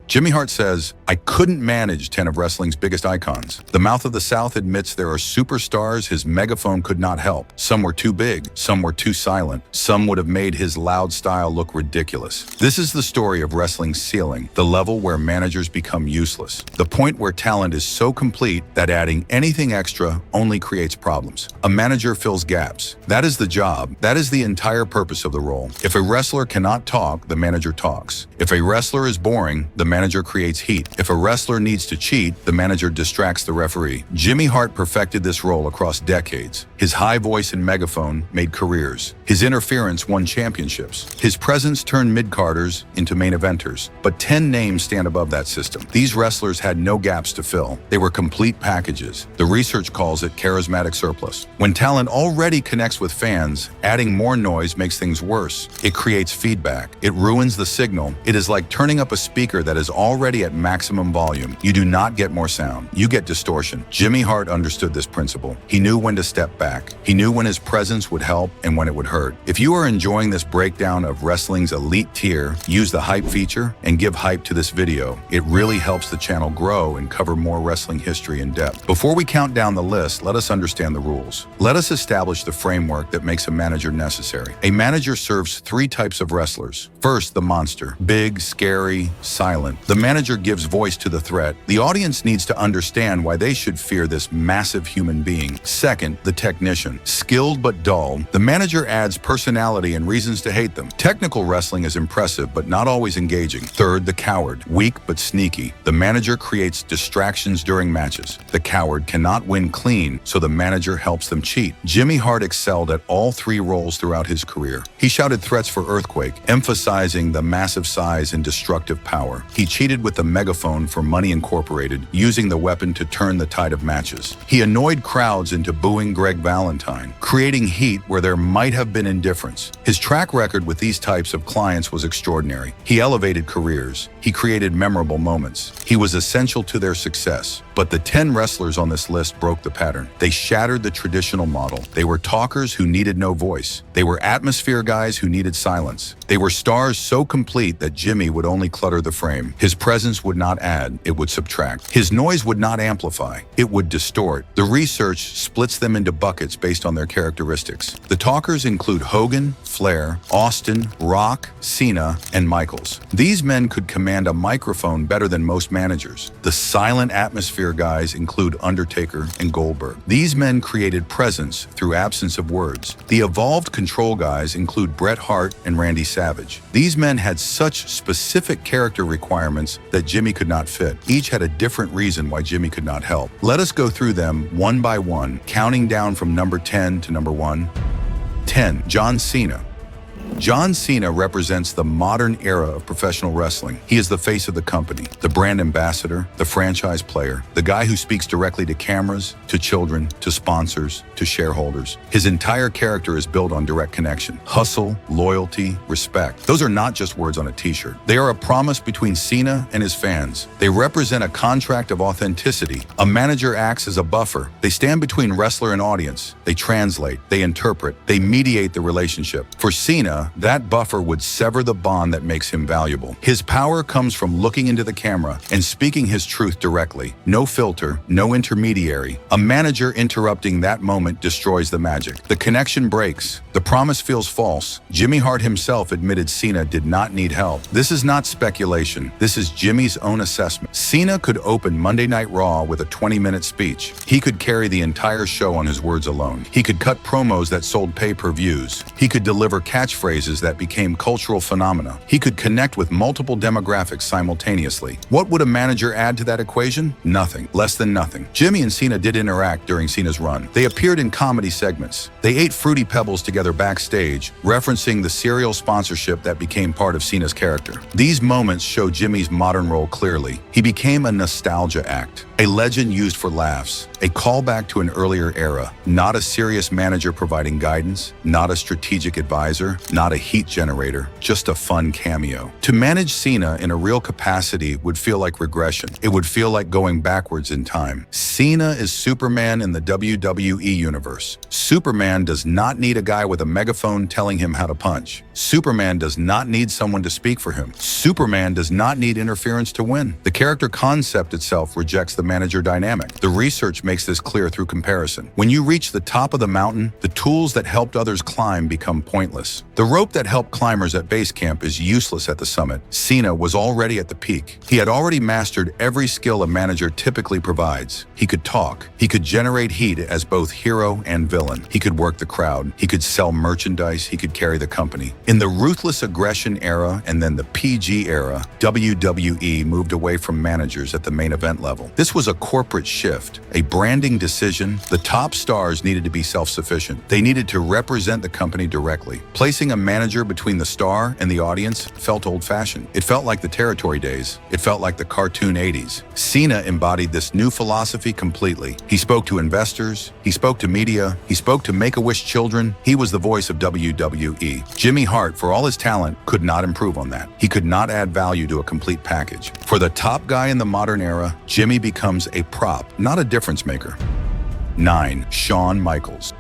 Jimmy Hart says, "I couldn't manage 10 of wrestling's biggest icons." The Mouth of the South admits there are superstars his megaphone could not help. Some were too big, some were too silent, some would have made his loud style look ridiculous. This is the story of wrestling's ceiling, the level where managers become useless, the point where talent is so complete that adding anything extra only creates problems. A manager fills gaps. That is the job. That is the entire purpose of the role. If a wrestler cannot talk, the manager talks. If a wrestler is boring, the manager creates heat. If a wrestler needs to cheat, the manager distracts the referee. Jimmy Hart perfected this role across decades. His high voice and megaphone made careers. His interference won championships. His presence turned mid-carders into main eventers. But 10 names stand above that system. These wrestlers had no gaps to fill. They were complete packages. The research calls it charismatic surplus. When talent already connects with fans, adding more noise makes things worse. It creates feedback. It ruins the signal. It is like turning up a speaker that is already at maximum volume. You do not get more sound. You get distortion. Jimmy Hart understood this principle. He knew when to step back. He knew when his presence would help and when it would hurt. If you are enjoying this breakdown of wrestling's elite tier, use the hype feature and give hype to this video. It really helps the channel grow and cover more wrestling history in depth. Before we count down the list, let us understand the rules. Let us establish the framework that makes a manager necessary. A manager serves 3 types of wrestlers. First, the monster. Big, scary, silent. The manager gives voice to the threat. The audience needs to understand why they should fear this massive human being. Second, the technician. Skilled but dull. The manager adds personality and reasons to hate them. Technical wrestling is impressive but not always engaging. Third, the coward. Weak but sneaky. The manager creates distractions during matches. The coward cannot win clean, so the manager helps them cheat. Jimmy Hart excelled at all 3 roles throughout his career. He shouted threats for Earthquake, emphasizing the massive size and destructive power. He cheated with the megaphone for Money Incorporated, using the weapon to turn the tide of matches. He annoyed crowds into booing Greg Valentine, creating heat where there might have been indifference. His track record with these types of clients was extraordinary. He elevated careers. He created memorable moments. He was essential to their success. But the 10 wrestlers on this list broke the pattern. They shattered the traditional model. They were talkers who needed no voice. They were atmosphere guys who needed silence. They were stars so complete that Jimmy would only clutter the frame. His presence would not add, it would subtract. His noise would not amplify, it would distort. The research splits them into buckets based on their characteristics. The talkers include Hogan, Flair, Austin, Rock, Cena, and Michaels. These men could command a microphone better than most managers. The silent atmosphere guys include Undertaker and Goldberg. These men created presence through absence of words. The evolved control guys include Bret Hart and Randy Savage. These men had such specific character requirements that Jimmy could not fit. Each had a different reason why Jimmy could not help. Let us go through them one by one, counting down from number 10 to number 1. 10. John Cena. John Cena represents the modern era of professional wrestling. He is the face of the company, the brand ambassador, the franchise player, the guy who speaks directly to cameras, to children, to sponsors, to shareholders. His entire character is built on direct connection. Hustle, loyalty, respect. Those are not just words on a t-shirt. They are a promise between Cena and his fans. They represent a contract of authenticity. A manager acts as a buffer. They stand between wrestler and audience. They translate, they interpret, they mediate the relationship. For Cena, that buffer would sever the bond that makes him valuable. His power comes from looking into the camera and speaking his truth directly. No filter, no intermediary. A manager interrupting that moment destroys the magic. The connection breaks. The promise feels false. Jimmy Hart himself admitted Cena did not need help. This is not speculation. This is Jimmy's own assessment. Cena could open Monday Night Raw with a 20-minute speech. He could carry the entire show on his words alone. He could cut promos that sold pay-per-views. He could deliver catchphrases that became cultural phenomena. He could connect with multiple demographics simultaneously. What would a manager add to that equation? Nothing. Less than nothing. Jimmy and Cena did interact during Cena's run. They appeared in comedy segments. They ate Fruity Pebbles together backstage, referencing the cereal sponsorship that became part of Cena's character. These moments show Jimmy's modern role clearly. He became a nostalgia act, a legend used for laughs, a callback to an earlier era. Not a serious manager providing guidance, not a strategic advisor, not a heat generator, just a fun cameo. To manage Cena in a real capacity would feel like regression. It would feel like going backwards in time. Cena is Superman in the WWE universe. Superman does not need a guy with a megaphone telling him how to punch. Superman does not need someone to speak for him. Superman does not need interference to win. The character concept itself rejects the manager dynamic. The research makes this clear through comparison. When you reach the top of the mountain, the tools that helped others climb become pointless. The rope that helped climbers at base camp is useless at the summit. Cena was already at the peak. He had already mastered every skill a manager typically provides. He could talk. He could generate heat as both hero and villain. He could work the crowd. He could sell merchandise. He could carry the company. In the ruthless aggression era and then the PG era, WWE moved away from managers at the main event level. This was a corporate shift, a branding decision. The top stars needed to be self-sufficient. They needed to represent the company directly. Placing a manager between the star and the audience felt old-fashioned. It felt like the territory days. It felt like the cartoon 80s. Cena embodied this new philosophy completely. He spoke to investors. He spoke to media. He spoke to Make-A-Wish children. He was the voice of WWE. Jimmy Hart, for all his talent, could not improve on that. He could not add value to a complete package. For the top guy in the modern era, Jimmy becomes a prop, not a difference maker. 9. Shawn Michaels.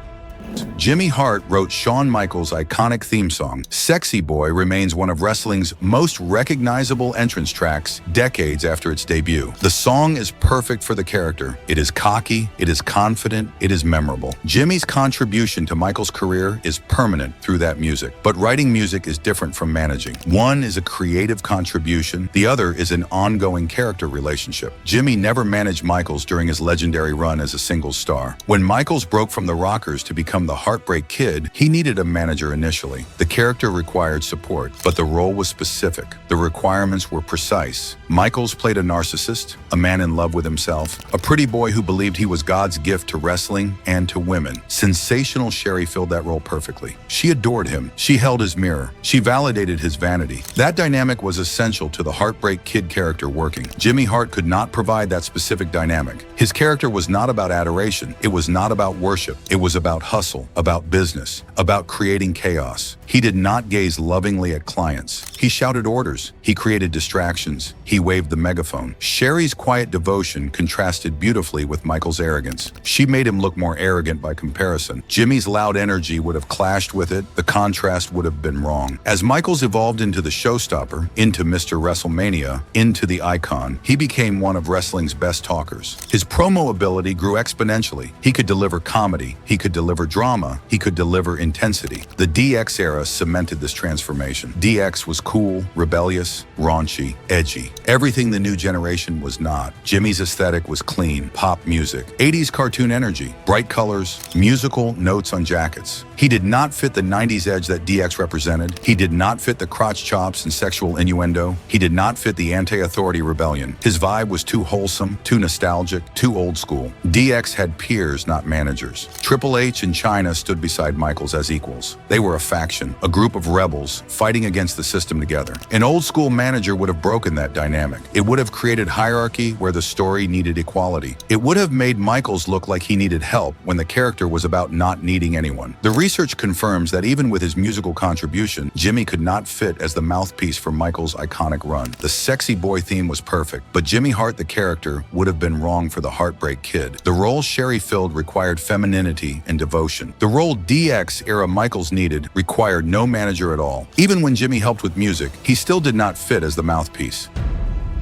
Jimmy Hart wrote Shawn Michaels' iconic theme song. Sexy Boy remains one of wrestling's most recognizable entrance tracks decades after its debut. The song is perfect for the character. It is cocky, it is confident, it is memorable. Jimmy's contribution to Michaels' career is permanent through that music. But writing music is different from managing. One is a creative contribution, the other is an ongoing character relationship. Jimmy never managed Michaels during his legendary run as a single star. When Michaels broke from the Rockers to become the Heartbreak Kid, he needed a manager initially. The character required support, but the role was specific. The requirements were precise. Michaels played a narcissist, a man in love with himself, a pretty boy who believed he was God's gift to wrestling and to women. Sensational Sherri filled that role perfectly. She adored him. She held his mirror. She validated his vanity. That dynamic was essential to the Heartbreak Kid character working. Jimmy Hart could not provide that specific dynamic. His character was not about adoration. It was not about worship. It was about hustle, about business, about creating chaos. He did not gaze lovingly at clients. He shouted orders. He created distractions. He waved the megaphone. Sherri's quiet devotion contrasted beautifully with Michael's arrogance. She made him look more arrogant by comparison. Jimmy's loud energy would have clashed with it. The contrast would have been wrong. As Michaels evolved into the showstopper, into Mr. WrestleMania, into the icon, he became one of wrestling's best talkers. His promo ability grew exponentially. He could deliver comedy. He could deliver drama. He could deliver intensity. The DX era cemented this transformation. DX was cool, rebellious, raunchy, edgy. Everything the new generation was not. Jimmy's aesthetic was clean, pop music, 80s cartoon energy, bright colors, musical notes on jackets. He did not fit the 90s edge that DX represented. He did not fit the crotch chops and sexual innuendo. He did not fit the anti-authority rebellion. His vibe was too wholesome, too nostalgic, too old school. DX had peers, not managers. Triple H and China stood beside Michaels as equals. They were a faction, a group of rebels fighting against the system together. An old school manager would have broken that dynamic. It would have created hierarchy where the story needed equality. It would have made Michaels look like he needed help when the character was about not needing anyone. The research confirms that even with his musical contribution, Jimmy could not fit as the mouthpiece for Michaels' iconic run. The Sexy Boy theme was perfect, but Jimmy Hart, the character, would have been wrong for the Heartbreak Kid. The role Sherri filled required femininity and devotion. The role DX era Michaels needed required no manager at all. Even when Jimmy helped with music, he still did not fit as the mouthpiece.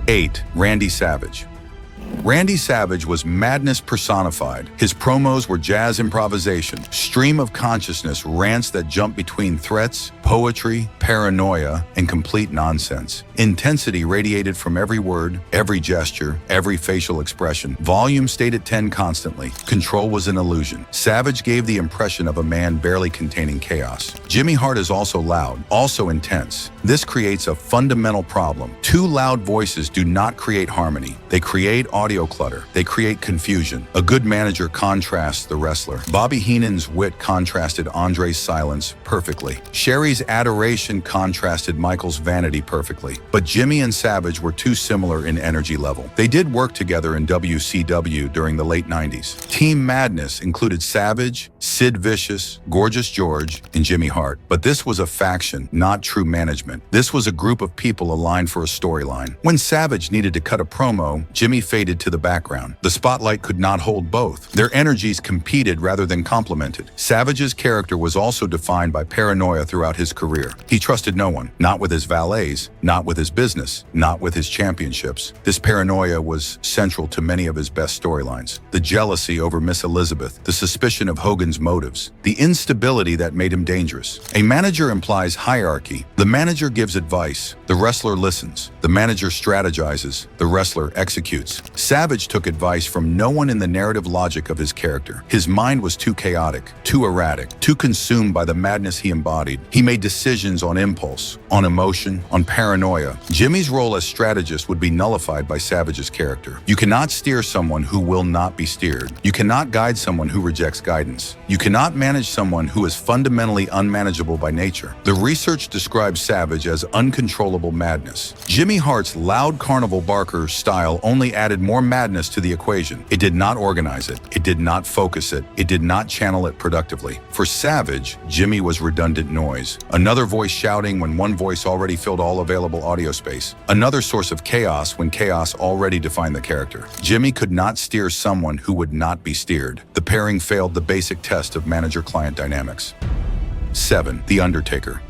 8. Randy Savage. Randy Savage was madness personified. His promos were jazz improvisation, stream of consciousness rants that jumped between threats, poetry, paranoia, and complete nonsense. Intensity radiated from every word, every gesture, every facial expression. Volume stayed at 10 constantly. Control was an illusion. Savage gave the impression of a man barely containing chaos. Jimmy Hart is also loud, also intense. This creates a fundamental problem. Two loud voices do not create harmony. They create audio clutter. They create confusion. A good manager contrasts the wrestler. Bobby Heenan's wit contrasted Andre's silence perfectly. Sherry's adoration contrasted Michaels' vanity perfectly. But Jimmy and Savage were too similar in energy level. They did work together in WCW during the late 90s. Team Madness included Savage, Sid Vicious, Gorgeous George, and Jimmy Hart. But this was a faction, not true management. This was a group of people aligned for a storyline. When Savage needed to cut a promo, Jimmy faded to the background. The spotlight could not hold both. Their energies competed rather than complemented. Savage's character was also defined by paranoia throughout his career. He trusted no one, not with his valets, not with his business, not with his championships. This paranoia was central to many of his best storylines. The jealousy over Miss Elizabeth, the suspicion of Hogan's motives, the instability that made him dangerous. A manager implies hierarchy. The manager gives advice. The wrestler listens. The manager strategizes. The wrestler executes. Savage took advice from no one in the narrative logic of his character. His mind was too chaotic, too erratic, too consumed by the madness he embodied. He made decisions on impulse, on emotion, on paranoia. Jimmy's role as strategist would be nullified by Savage's character. You cannot steer someone who will not be steered. You cannot guide someone who rejects guidance. You cannot manage someone who is fundamentally unmanageable by nature. The research describes Savage as uncontrollable madness. Jimmy Hart's loud carnival barker style only added more madness to the equation. It did not organize it. It did not focus it. It did not channel it productively. For Savage, Jimmy was redundant noise. Another voice shouting when one voice already filled all available audio space. Another source of chaos when chaos already defined the character. Jimmy could not steer someone who would not be steered. The pairing failed the basic test of manager-client dynamics. 7. The Undertaker.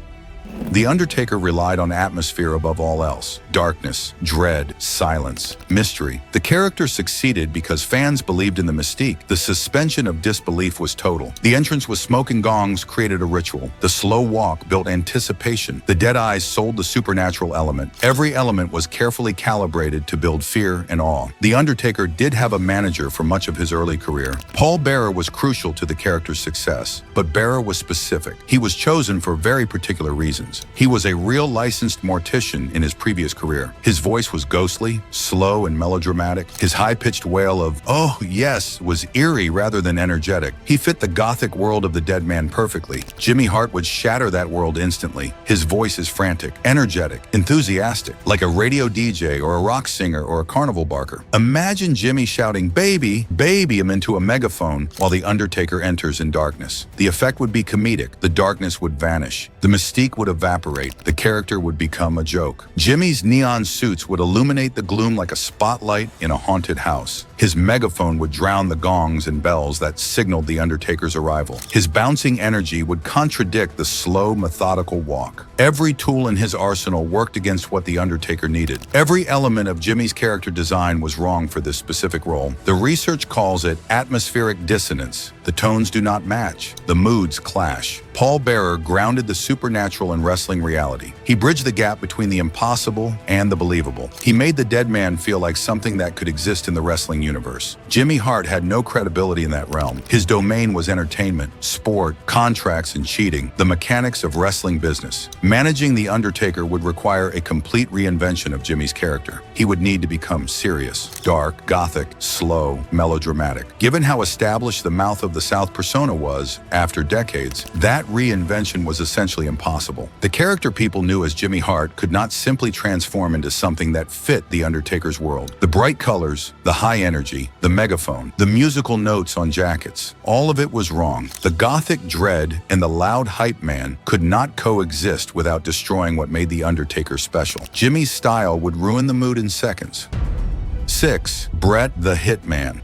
The Undertaker relied on atmosphere above all else. Darkness, dread, silence, mystery. The character succeeded because fans believed in the mystique. The suspension of disbelief was total. The entrance with smoke and gongs created a ritual. The slow walk built anticipation. The dead eyes sold the supernatural element. Every element was carefully calibrated to build fear and awe. The Undertaker did have a manager for much of his early career. Paul Bearer was crucial to the character's success, but Bearer was specific. He was chosen for very particular reasons. He was a real licensed mortician in his previous career. His voice was ghostly, slow, and melodramatic. His high-pitched wail of, "Oh, yes," was eerie rather than energetic. He fit the gothic world of the dead man perfectly. Jimmy Hart would shatter that world instantly. His voice is frantic, energetic, enthusiastic, like a radio DJ or a rock singer or a carnival barker. Imagine Jimmy shouting, "Baby, baby," him into a megaphone while the Undertaker enters in darkness. The effect would be comedic. The darkness would vanish. The mystique would evaporate. The character would become a joke. Jimmy's neon suits would illuminate the gloom like a spotlight in a haunted house. His megaphone would drown the gongs and bells that signaled the Undertaker's arrival. His bouncing energy would contradict the slow, methodical walk. Every tool in his arsenal worked against what the Undertaker needed. Every element of Jimmy's character design was wrong for this specific role. The research calls it atmospheric dissonance. The tones do not match. The moods clash. Paul Bearer grounded the supernatural in wrestling reality. He bridged the gap between the impossible and the believable. He made the dead man feel like something that could exist in the wrestling universe. Jimmy Hart had no credibility in that realm. His domain was entertainment, sport, contracts, and cheating, the mechanics of wrestling business. Managing The Undertaker would require a complete reinvention of Jimmy's character. He would need to become serious, dark, gothic, slow, melodramatic. Given how established the Mouth of the South persona was, after decades, that reinvention was essentially impossible. The character people knew as Jimmy Hart could not simply transform into something that fit The Undertaker's world. The bright colors, the high energy, the megaphone, the musical notes on jackets, all of it was wrong. The gothic dread and the loud hype man could not coexist without destroying what made The Undertaker special. Jimmy's style would ruin the mood in seconds. 6. Bret the Hitman.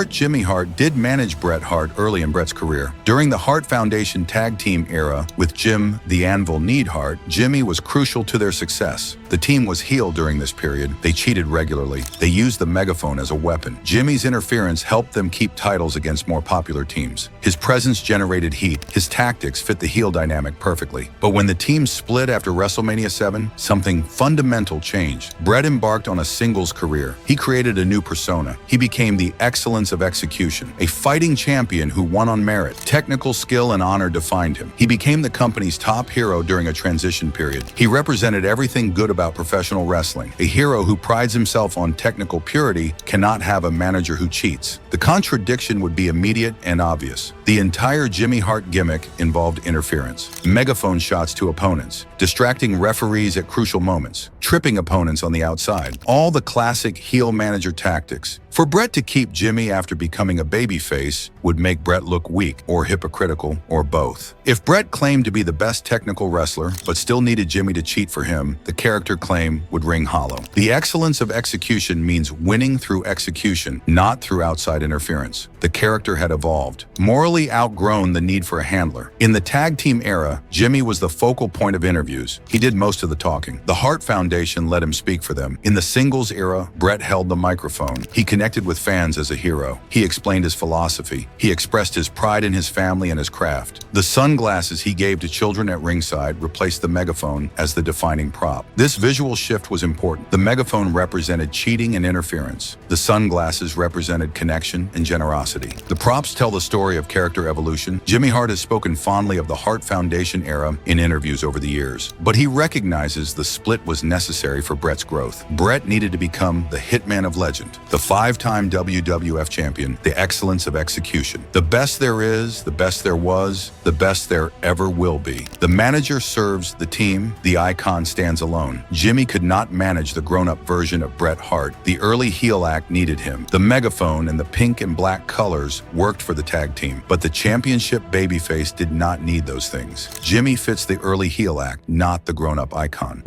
Jimmy Hart did manage Bret Hart early in Bret's career. During the Hart Foundation tag team era with Jim the Anvil Neidhart, Jimmy was crucial to their success. The team was heel during this period. They cheated regularly. They used the megaphone as a weapon. Jimmy's interference helped them keep titles against more popular teams. His presence generated heat. His tactics fit the heel dynamic perfectly. But when the team split after WrestleMania 7, something fundamental changed. Bret embarked on a singles career. He created a new persona. He became the excellent excellence of execution. A fighting champion who won on merit, technical skill and honor defined him. He became the company's top hero during a transition period. He represented everything good about professional wrestling. A hero who prides himself on technical purity cannot have a manager who cheats. The contradiction would be immediate and obvious. The entire Jimmy Hart gimmick involved interference, megaphone shots to opponents, distracting referees at crucial moments, tripping opponents on the outside, all the classic heel manager tactics. For Bret to keep Jimmy after becoming a babyface would make Bret look weak or hypocritical or both. If Bret claimed to be the best technical wrestler but still needed Jimmy to cheat for him, the character claim would ring hollow. The excellence of execution means winning through execution, not through outside interference. The character had evolved, morally outgrown the need for a handler. In the tag team era, Jimmy was the focal point of interviews. He did most of the talking. The Hart Foundation let him speak for them. In the singles era, Bret held the microphone. He connected with fans as a hero. He explained his philosophy. He expressed his pride in his family and his craft. The sunglasses he gave to children at ringside replaced the megaphone as the defining prop. This visual shift was important. The megaphone represented cheating and interference. The sunglasses represented connection and generosity. The props tell the story of character evolution. Jimmy Hart has spoken fondly of the Hart Foundation era in interviews over the years, but he recognizes the split was necessary for Bret's growth. Bret needed to become the hitman of legend, the five-time WWF champion, the excellence of execution. The best there is, the best there was, the best there ever will be. The manager serves the team, the icon stands alone. Jimmy could not manage the grown-up version of Bret Hart. The early heel act needed him. The megaphone and the pink and black colors worked for the tag team, but the championship babyface did not need those things. Jimmy fits the early heel act, not the grown-up icon.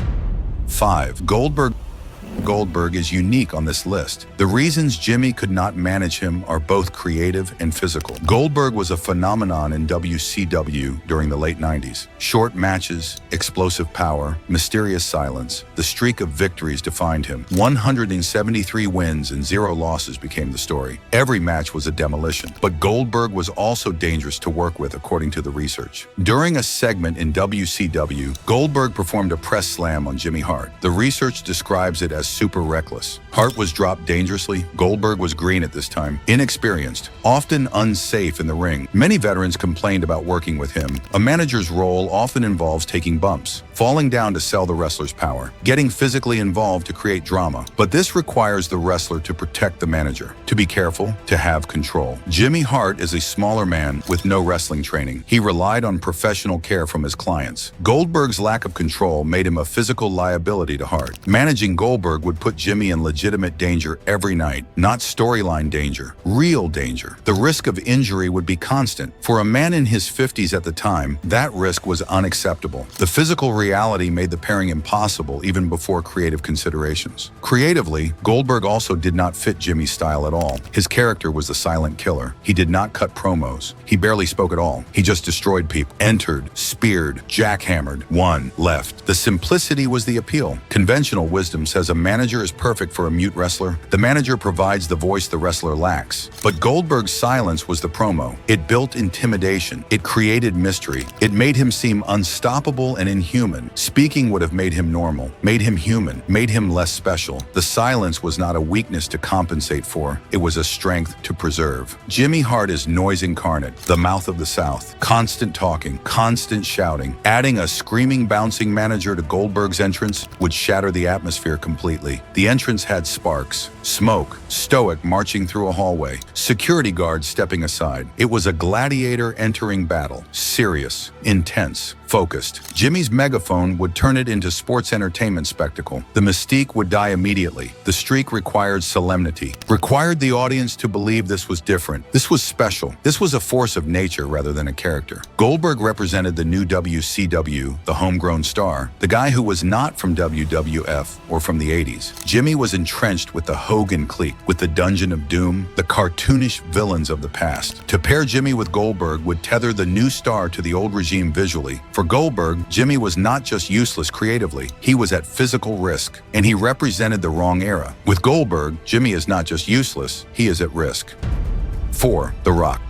5. Goldberg is unique on this list. The reasons Jimmy could not manage him are both creative and physical. Goldberg was a phenomenon in WCW during the late 90s. Short matches, explosive power, mysterious silence. The streak of victories defined him. 173 wins and 0 losses became the story. Every match was a demolition. But Goldberg was also dangerous to work with, according to the research. During a segment in WCW, Goldberg performed a press slam on Jimmy Hart. The research describes it as super reckless. Hart was dropped dangerously. Goldberg was green at this time, inexperienced, often unsafe in the ring. Many veterans complained about working with him. A manager's role often involves taking bumps, falling down to sell the wrestler's power, getting physically involved to create drama. But this requires the wrestler to protect the manager, to be careful, to have control. Jimmy Hart is a smaller man with no wrestling training. He relied on professional care from his clients. Goldberg's lack of control made him a physical liability to Hart. Managing Goldberg would put Jimmy in legitimate danger every night, not storyline danger, real danger. The risk of injury would be constant. For a man in his 50s at the time, that risk was unacceptable. The physical reality made the pairing impossible even before creative considerations. Creatively, Goldberg also did not fit Jimmy's style at all. His character was the silent killer. He did not cut promos. He barely spoke at all. He just destroyed people. Entered, speared, jackhammered, won, left. The simplicity was the appeal. Conventional wisdom says a manager is perfect for a mute wrestler. The manager provides the voice the wrestler lacks. But Goldberg's silence was the promo. It built intimidation. It created mystery. It made him seem unstoppable and inhuman. Speaking would have made him normal, made him human, made him less special. The silence was not a weakness to compensate for. It was a strength to preserve. Jimmy Hart is noise incarnate, the mouth of the South. Constant talking, constant shouting. Adding a screaming, bouncing manager to Goldberg's entrance would shatter the atmosphere completely. The entrance had sparks, smoke, stoic marching through a hallway, security guards stepping aside. It was a gladiator entering battle, serious, intense, focused. Jimmy's megaphone would turn it into sports entertainment spectacle. The mystique would die immediately. The streak required solemnity, required the audience to believe this was different. This was special. This was a force of nature rather than a character. Goldberg represented the new WCW, the homegrown star, the guy who was not from WWF or from the 80s. Jimmy was entrenched with the Hogan clique, with the Dungeon of Doom, the cartoonish villains of the past. To pair Jimmy with Goldberg would tether the new star to the old regime visually. For Goldberg, Jimmy was not just useless creatively, he was at physical risk, and he represented the wrong era. With Goldberg, Jimmy is not just useless, he is at risk. 4. The Rock.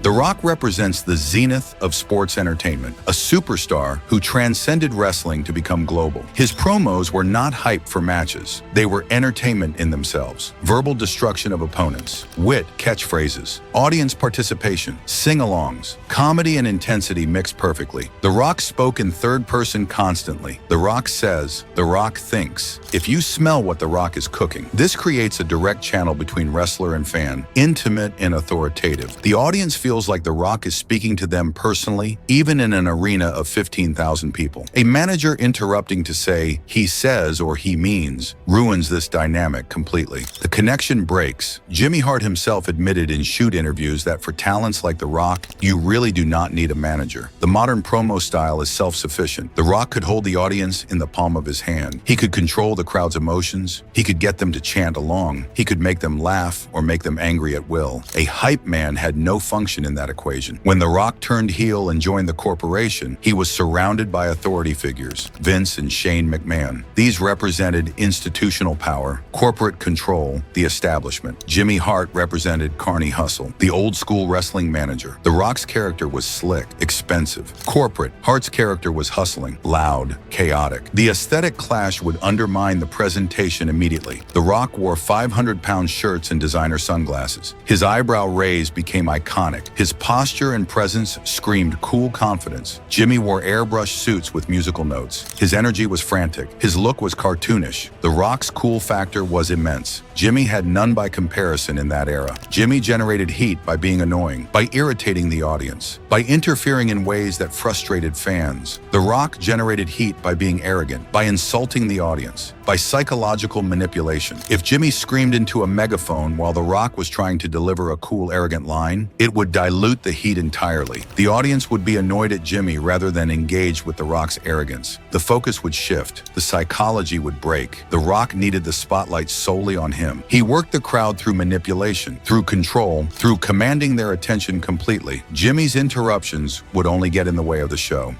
The Rock represents the zenith of sports entertainment, a superstar who transcended wrestling to become global. His promos were not hype for matches. They were entertainment in themselves. Verbal destruction of opponents, wit, catchphrases, audience participation, sing-alongs, comedy and intensity mixed perfectly. The Rock spoke in third person constantly. The Rock says, The Rock thinks. If you smell what The Rock is cooking, this creates a direct channel between wrestler and fan, intimate and authoritative. The audience feels like The Rock is speaking to them personally, even in an arena of 15,000 people. A manager interrupting to say, he says or he means, ruins this dynamic completely. The connection breaks. Jimmy Hart himself admitted in shoot interviews that for talents like The Rock, you really do not need a manager. The modern promo style is self-sufficient. The Rock could hold the audience in the palm of his hand. He could control the crowd's emotions. He could get them to chant along. He could make them laugh or make them angry at will. A hype man had no function in that equation. When The Rock turned heel and joined the corporation, he was surrounded by authority figures, Vince and Shane McMahon. These represented institutional power, corporate control, the establishment. Jimmy Hart represented Carney Hustle, the old-school wrestling manager. The Rock's character was slick, expensive, corporate. Hart's character was hustling, loud, chaotic. The aesthetic clash would undermine the presentation immediately. The Rock wore 500-pound shirts and designer sunglasses. His eyebrow raise became iconic. His posture and presence screamed cool confidence. Jimmy wore airbrush suits with musical notes. His energy was frantic. His look was cartoonish. The Rock's cool factor was immense. Jimmy had none by comparison in that era. Jimmy generated heat by being annoying, by irritating the audience, by interfering in ways that frustrated fans. The Rock generated heat by being arrogant, by insulting the audience, by psychological manipulation. If Jimmy screamed into a megaphone while The Rock was trying to deliver a cool, arrogant line, it would dilute the heat entirely. The audience would be annoyed at Jimmy rather than engaged with The Rock's arrogance. The focus would shift. The psychology would break. The Rock needed the spotlight solely on him. He worked the crowd through manipulation, through control, through commanding their attention completely. Jimmy's interruptions would only get in the way of the show.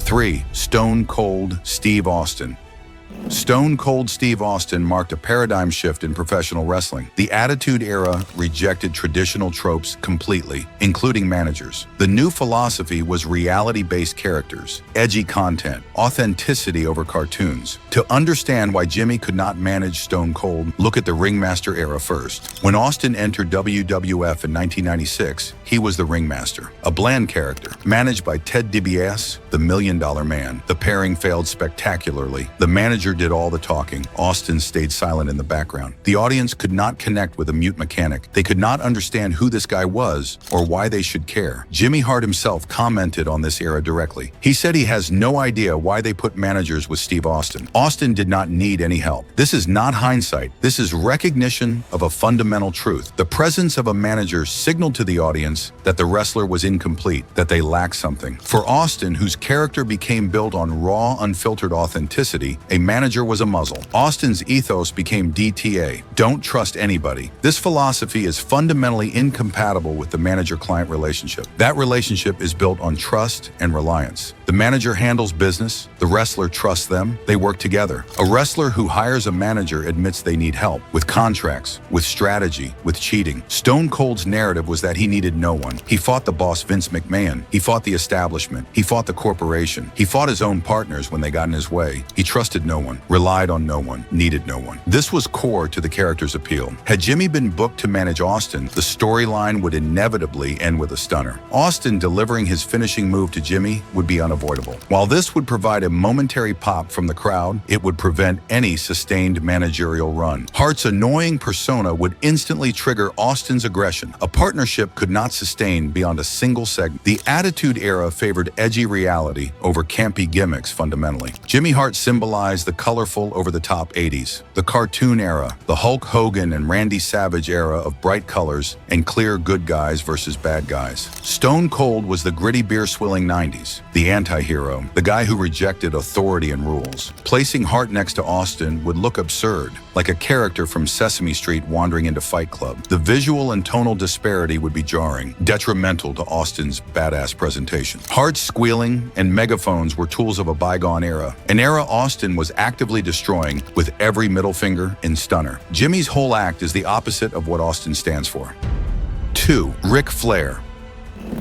3. Stone Cold Steve Austin. Stone Cold Steve Austin marked a paradigm shift in professional wrestling. The Attitude Era rejected traditional tropes completely, including managers. The new philosophy was reality-based characters, edgy content, authenticity over cartoons. To understand why Jimmy could not manage Stone Cold, look at the Ringmaster era first. When Austin entered WWF in 1996, he was the Ringmaster, a bland character, managed by Ted DiBiase, the $1 Million Man. The pairing failed spectacularly. The manager did all the talking. Austin stayed silent in the background. The audience could not connect with a mute mechanic. They could not understand who this guy was or why they should care. Jimmy Hart himself commented on this era directly. He said he has no idea why they put managers with Steve Austin. Austin did not need any help. This is not hindsight. This is recognition of a fundamental truth. The presence of a manager signaled to the audience that the wrestler was incomplete, that they lacked something. For Austin, whose character became built on raw, unfiltered authenticity, a manager was a muzzle. Austin's ethos became DTA, don't trust anybody. This philosophy is fundamentally incompatible with the manager-client relationship. That relationship is built on trust and reliance. The manager handles business, the wrestler trusts them, they work together. A wrestler who hires a manager admits they need help, with contracts, with strategy, with cheating. Stone Cold's narrative was that he needed no one. He fought the boss Vince McMahon. He fought the establishment. He fought the corporation. He fought his own partners when they got in his way. He trusted no one, relied on no one, needed no one. This was core to the character's appeal. Had Jimmy been booked to manage Austin, the storyline would inevitably end with a stunner. Austin delivering his finishing move to Jimmy would be unavoidable. While this would provide a momentary pop from the crowd, it would prevent any sustained managerial run. Hart's annoying persona would instantly trigger Austin's aggression. A partnership could not sustain beyond a single segment. The Attitude Era favored edgy reality over campy gimmicks fundamentally. Jimmy Hart symbolized the colorful over-the-top 80s. The Cartoon Era, the Hulk Hogan and Randy Savage era of bright colors and clear good guys versus bad guys. Stone Cold was the gritty beer-swilling 90s, the anti-hero, the guy who rejected authority and rules. Placing Hart next to Austin would look absurd, like a character from Sesame Street wandering into Fight Club. The visual and tonal disparity would be jarring, detrimental to Austin's badass presentation. Hart's squealing and megaphones were tools of a bygone era, an era Austin was actively destroying with every middle finger and stunner. Jimmy's whole act is the opposite of what Austin stands for. 2. Ric Flair.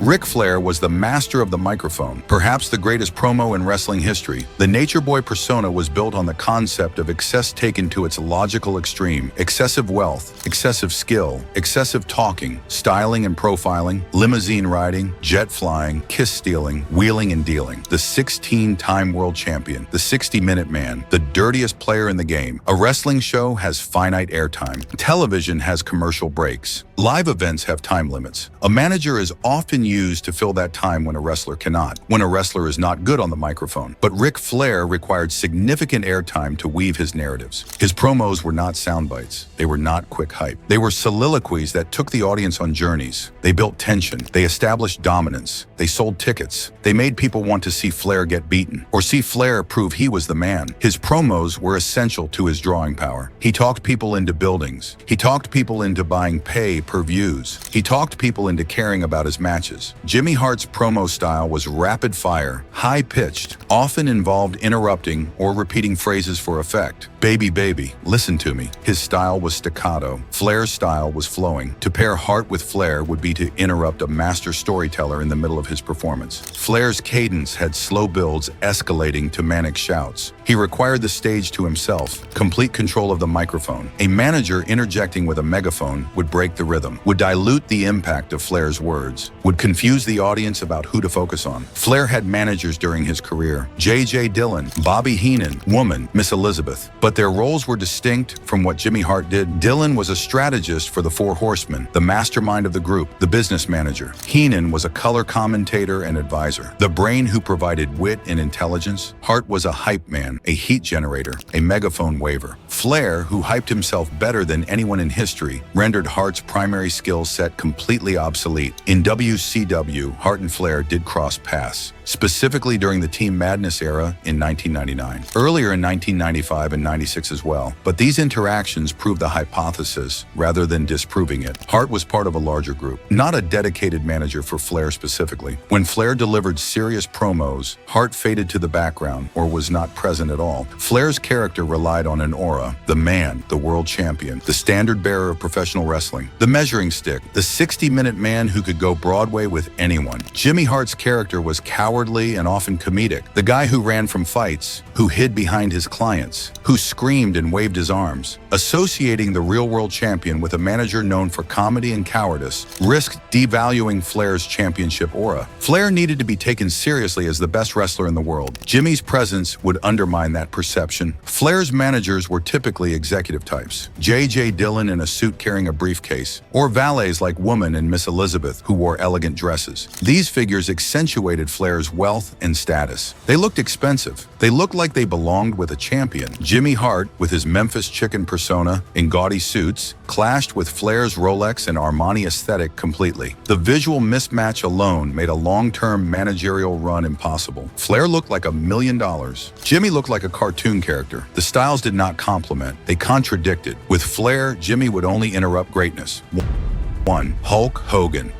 Ric Flair was the master of the microphone, perhaps the greatest promo in wrestling history. The Nature Boy persona was built on the concept of excess taken to its logical extreme: excessive wealth, excessive skill, excessive talking, styling and profiling, limousine riding, jet flying, kiss stealing, wheeling and dealing. The 16-time world champion, the 60-minute man, the dirtiest player in the game. A wrestling show has finite airtime. Television has commercial breaks. Live events have time limits. A manager is often used to fill that time when a wrestler cannot, when a wrestler is not good on the microphone. But Ric Flair required significant airtime to weave his narratives. His promos were not sound bites. They were not quick hype. They were soliloquies that took the audience on journeys. They built tension. They established dominance. They sold tickets. They made people want to see Flair get beaten, or see Flair prove he was the man. His promos were essential to his drawing power. He talked people into buildings. He talked people into buying pay-per-views. He talked people into caring about his matches. Jimmy Hart's promo style was rapid fire, high-pitched, often involved interrupting or repeating phrases for effect. Baby, baby, listen to me. His style was staccato. Flair's style was flowing. To pair Hart with Flair would be to interrupt a master storyteller in the middle of his performance. Flair's cadence had slow builds escalating to manic shouts. He required the stage to himself, complete control of the microphone. A manager interjecting with a megaphone would break the rhythm, would dilute the impact of Flair's words, would confuse the audience about who to focus on. Flair had managers during his career: J.J. Dillon, Bobby Heenan, Woman, Miss Elizabeth. But their roles were distinct from what Jimmy Hart did. Dillon was a strategist for the Four Horsemen, the mastermind of the group, the business manager. Heenan was a color commentator and advisor, the brain who provided wit and intelligence. Hart was a hype man, a heat generator, a megaphone waver. Flair, who hyped himself better than anyone in history, rendered Hart's primary skill set completely obsolete. In WCW, Hart and Flair did cross paths, specifically during the Team Madness era in 1999. Earlier in 1995 and 96 as well. But these interactions proved the hypothesis rather than disproving it. Hart was part of a larger group, not a dedicated manager for Flair specifically. When Flair delivered serious promos, Hart faded to the background or was not present at all. Flair's character relied on an aura: the man, the world champion, the standard bearer of professional wrestling, the measuring stick, the 60-minute man who could go Broadway with anyone. Jimmy Hart's character was cowardly and often comedic, the guy who ran from fights, who hid behind his clients, who screamed and waved his arms. Associating the real-world champion with a manager known for comedy and cowardice risked devaluing Flair's championship aura. Flair needed to be taken seriously as the best wrestler in the world. Jimmy's presence would undermine that perception. Flair's managers were typically executive types: J.J. Dillon in a suit carrying a briefcase, or valets like Woman and Miss Elizabeth who wore elegant dresses. These figures accentuated Flair's wealth and status. They looked expensive. They looked like they belonged with a champion. Jimmy Hart, with his Memphis Chicken persona in gaudy suits, clashed with Flair's Rolex and Armani aesthetic completely. The visual mismatch alone made a long-term managerial run impossible. Flair looked like $1 million. Jimmy looked like a cartoon character. The styles did not complement. They contradicted. With Flair, Jimmy would only interrupt greatness. 1. Hulk Hogan.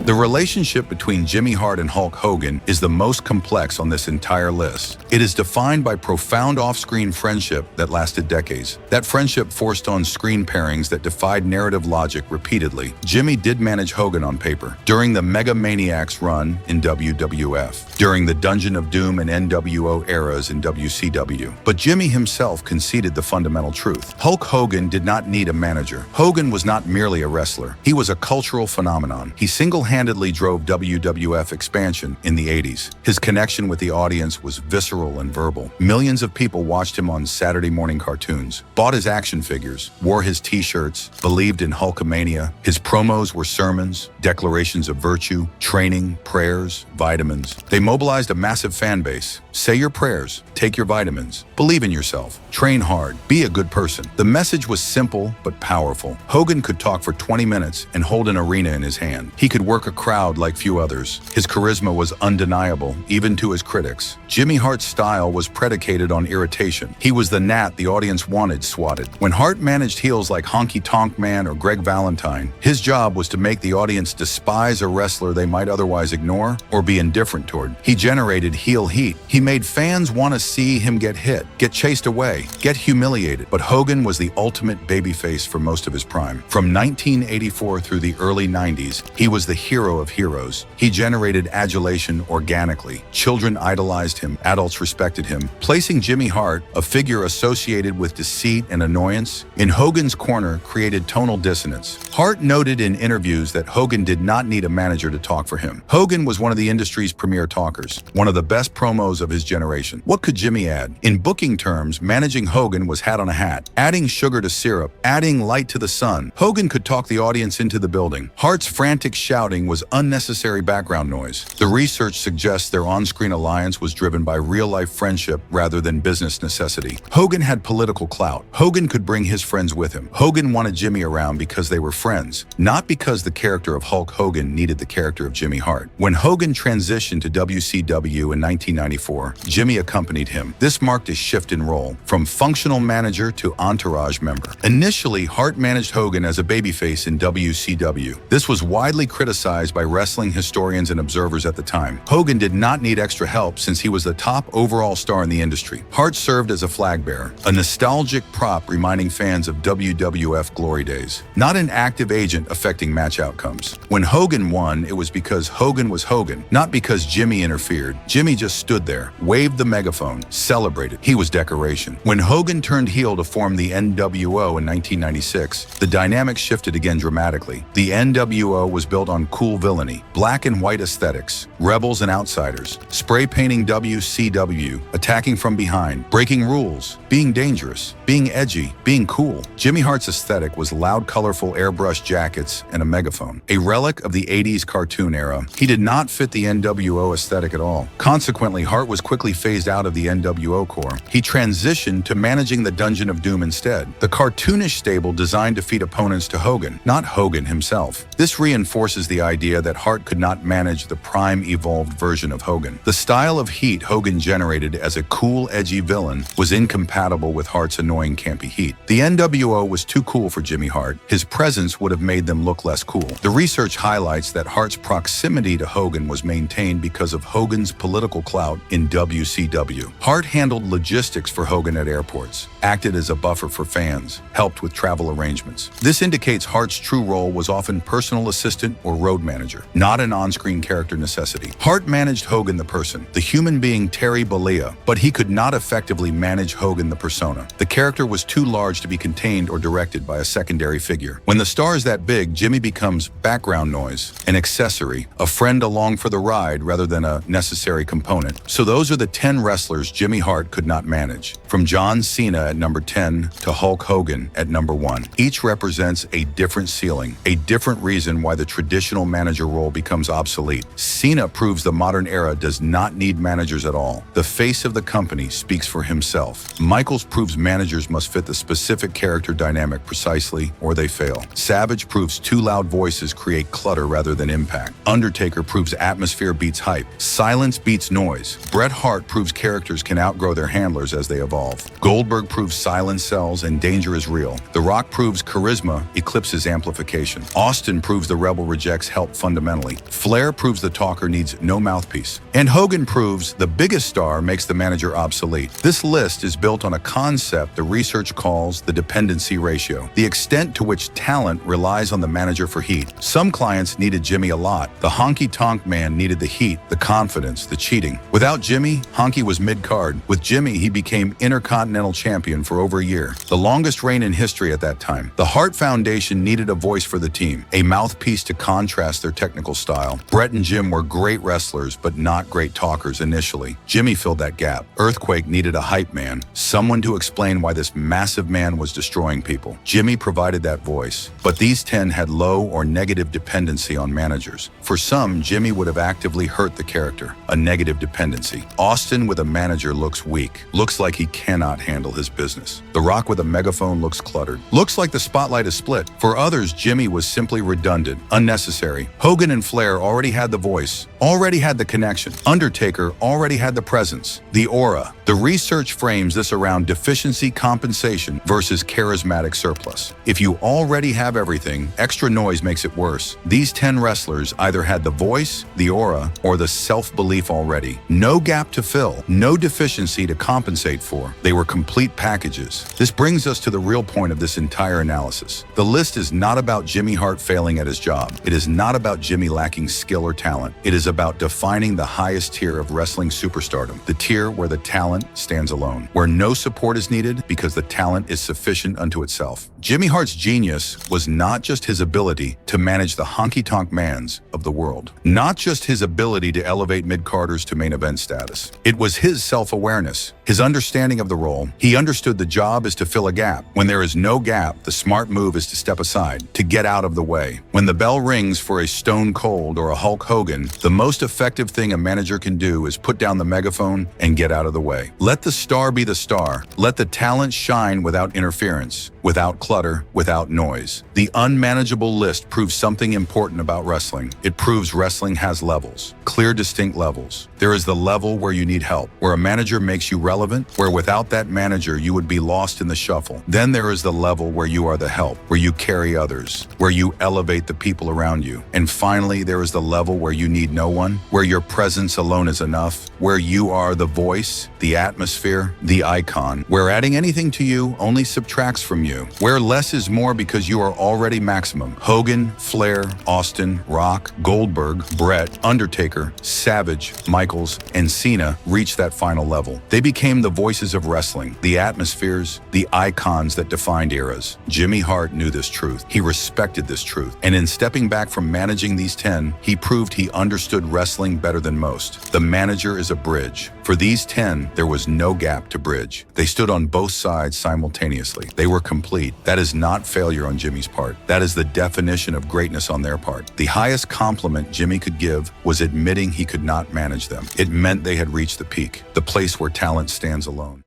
The relationship between Jimmy Hart and Hulk Hogan is the most complex on this entire list. It is defined by profound off-screen friendship that lasted decades. That friendship forced on-screen pairings that defied narrative logic repeatedly. Jimmy did manage Hogan on paper during the Mega Maniacs run in WWF, during the Dungeon of Doom and NWO eras in WCW. But Jimmy himself conceded the fundamental truth. Hulk Hogan did not need a manager. Hogan was not merely a wrestler. He was a cultural phenomenon. He single-handedly drove WWF expansion in the 80s. His connection with the audience was visceral and verbal. Millions of people watched him on Saturday morning cartoons, bought his action figures, wore his t-shirts, believed in Hulkamania. His promos were sermons, declarations of virtue, training, prayers, vitamins. They mobilized a massive fan base. Say your prayers, take your vitamins, believe in yourself, train hard, be a good person. The message was simple but powerful. Hogan could talk for 20 minutes and hold an arena in his hand. He could work a crowd like few others. His charisma was undeniable, even to his critics. Jimmy Hart's style was predicated on irritation. He was the gnat the audience wanted swatted. When Hart managed heels like Honky Tonk Man or Greg Valentine, his job was to make the audience despise a wrestler they might otherwise ignore or be indifferent toward. He generated heel heat. He made fans want to see him get hit, get chased away, get humiliated. But Hogan was the ultimate babyface for most of his prime. From 1984 through the early 90s, he was the hero hero of heroes. He generated adulation organically. Children idolized him, adults respected him, placing Jimmy Hart, a figure associated with deceit and annoyance, in Hogan's corner created tonal dissonance. Hart noted in interviews that Hogan did not need a manager to talk for him. Hogan was one of the industry's premier talkers, one of the best promos of his generation. What could Jimmy add? In booking terms, managing Hogan was hat on a hat, adding sugar to syrup, adding light to the sun. Hogan could talk the audience into the building. Hart's frantic shouting was unnecessary background noise. The research suggests their on-screen alliance was driven by real-life friendship rather than business necessity. Hogan had political clout. Hogan could bring his friends with him. Hogan wanted Jimmy around because they were friends, not because the character of Hulk Hogan needed the character of Jimmy Hart. When Hogan transitioned to WCW in 1994, Jimmy accompanied him. This marked a shift in role, from functional manager to entourage member. Initially, Hart managed Hogan as a babyface in WCW. This was widely criticized by wrestling historians and observers at the time. Hogan did not need extra help since he was the top overall star in the industry. Hart served as a flag bearer, a nostalgic prop reminding fans of WWF glory days, not an active agent affecting match outcomes. When Hogan won, it was because Hogan was Hogan, not because Jimmy interfered. Jimmy just stood there, waved the megaphone, celebrated. He was decoration. When Hogan turned heel to form the NWO in 1996, the dynamic shifted again dramatically. The NWO was built on cool villainy, black and white aesthetics, rebels and outsiders, spray painting WCW, attacking from behind, breaking rules, being dangerous, being edgy, being cool. Jimmy Hart's aesthetic was loud, colorful airbrush jackets and a megaphone. A relic of the 80s cartoon era, he did not fit the NWO aesthetic at all. Consequently, Hart was quickly phased out of the NWO core. He transitioned to managing the Dungeon of Doom instead, the cartoonish stable designed to feed opponents to Hogan, not Hogan himself. This reinforces the idea that Hart could not manage the prime evolved version of Hogan. The style of heat Hogan generated as a cool, edgy villain was incompatible with Hart's annoying, campy heat. The NWO was too cool for Jimmy Hart. His presence would have made them look less cool. The research highlights that Hart's proximity to Hogan was maintained because of Hogan's political clout in WCW. Hart handled logistics for Hogan at airports, acted as a buffer for fans, helped with travel arrangements. This indicates Hart's true role was often personal assistant or road manager, not an on-screen character necessity. Hart managed Hogan the person, the human being Terry Bollea, but he could not effectively manage Hogan the persona. The character was too large to be contained or directed by a secondary figure. When the star is that big, Jimmy becomes background noise, an accessory, a friend along for the ride rather than a necessary component. So those are the 10 wrestlers Jimmy Hart could not manage, from John Cena at number 10 to Hulk Hogan at number 1. Each represents a different ceiling, a different reason why the traditional manager role becomes obsolete. Cena proves the modern era does not need managers at all. The face of the company speaks for himself. Michaels proves managers must fit the specific character dynamic precisely or they fail. Savage proves too loud voices create clutter rather than impact. Undertaker proves atmosphere beats hype. Silence beats noise. Bret Hart proves characters can outgrow their handlers as they evolve. Goldberg proves silence sells and danger is real. The Rock proves charisma eclipses amplification. Austin proves the rebel rejects help fundamentally. Flair proves the talker needs no mouthpiece. And Hogan proves the biggest star makes the manager obsolete. This list is built on a concept the research calls the dependency ratio, the extent to which talent relies on the manager for heat. Some clients needed Jimmy a lot. The honky-tonk man needed the heat, the confidence, the cheating. Without Jimmy, Honky was mid-card. With Jimmy, he became Intercontinental Champion for over a year, the longest reign in history at that time. The Hart Foundation needed a voice for the team, a mouthpiece to contrast their technical style. Bret and Jim were great wrestlers, but not great talkers initially. Jimmy filled that gap. Earthquake needed a hype man, someone to explain why this massive man was destroying people. Jimmy provided that voice, but these 10 had low or negative dependency on managers. For some, Jimmy would have actively hurt the character, a negative dependency. Austin with a manager looks weak, looks like he cannot handle his business. The Rock with a megaphone looks cluttered, looks like the spotlight is split. For others, Jimmy was simply redundant, unnecessary. Hogan and Flair already had the voice, already had the connection. Undertaker already had the presence, the aura. The research frames this around deficiency compensation versus charismatic surplus. If you already have everything, extra noise makes it worse. These 10 wrestlers either had the voice, the aura, or the self-belief already. No gap to fill, no deficiency to compensate for. They were complete packages. This brings us to the real point of this entire analysis. The list is not about Jimmy Hart failing at his job. It is not not about Jimmy lacking skill or talent. It is about defining the highest tier of wrestling superstardom, the tier where the talent stands alone, where no support is needed because the talent is sufficient unto itself. Jimmy Hart's genius was not just his ability to manage the honky-tonk mans of the world, not just his ability to elevate mid-carders to main event status. It was his self-awareness, his understanding of the role. He understood the job is to fill a gap. When there is no gap, the smart move is to step aside, to get out of the way. When the bell rings for a Stone Cold or a Hulk Hogan, the most effective thing a manager can do is put down the megaphone and get out of the way. Let the star be the star. Let the talent shine without interference, without clutter, without noise. The unmanageable list proves something important about wrestling. It proves wrestling has levels, clear, distinct levels. There is the level where you need help, where a manager makes you relevant, where without that manager you would be lost in the shuffle. Then there is the level where you are the help, where you carry others, where you elevate the people around you. And finally, there is the level where you need no one, where your presence alone is enough, where you are the voice, the atmosphere, the icon, where adding anything to you only subtracts from you, where less is more because you are already maximum. Hogan, Flair, Austin, Rock, Goldberg, Bret, Undertaker, Savage, Michaels, and Cena reached that final level. They became the voices of wrestling, the atmospheres, the icons that defined eras. Jimmy Hart knew this truth. He respected this truth. And in stepping back from managing these 10, he proved he understood wrestling better than most. The manager is a bridge. For these 10, there was no gap to bridge. They stood on both sides simultaneously. They were complete. That is not failure on Jimmy's part. That is the definition of greatness on their part. The highest compliment Jimmy could give was admitting he could not manage them. It meant they had reached the peak, the place where talent stands alone.